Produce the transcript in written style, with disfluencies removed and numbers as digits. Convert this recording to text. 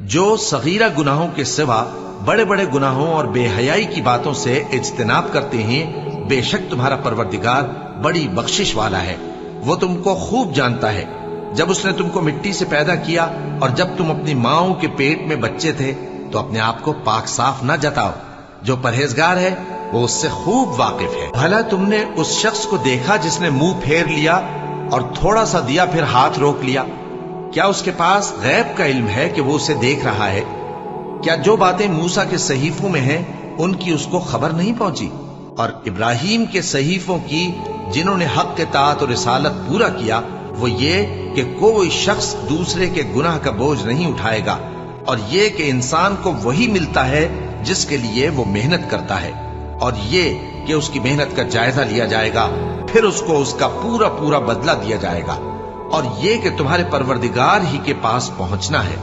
جو صغیرہ گناہوں کے سوا بڑے بڑے گناہوں اور بے حیائی کی باتوں سے اجتناب کرتے ہیں، بے شک تمہارا پروردگار بڑی بخشش والا ہے، وہ تم کو خوب جانتا ہے۔ جب اس نے تم کو مٹی سے پیدا کیا اور جب تم اپنی ماؤں کے پیٹ میں بچے تھے تو اپنے آپ کو پاک صاف نہ جتاؤ، جو پرہیزگار ہے وہ اس سے خوب واقف ہے۔ بھلا تم نے اس شخص کو دیکھا جس نے منہ پھیر لیا اور تھوڑا سا دیا پھر ہاتھ روک لیا؟ کیا اس کے پاس غیب کا علم ہے کہ وہ اسے دیکھ رہا ہے؟ کیا جو باتیں موسیٰ کے صحیفوں میں ہیں ان کی اس کو خبر نہیں پہنچی؟ اور ابراہیم کے صحیفوں کی جنہوں نے حق اطاعت اور رسالت پورا کیا، وہ یہ کہ کوئی شخص دوسرے کے گناہ کا بوجھ نہیں اٹھائے گا، اور یہ کہ انسان کو وہی ملتا ہے جس کے لیے وہ محنت کرتا ہے، اور یہ کہ اس کی محنت کا جائزہ لیا جائے گا، پھر اس کو اس کا پورا پورا بدلہ دیا جائے گا، اور یہ کہ تمہارے پروردگار ہی کے پاس پہنچنا ہے۔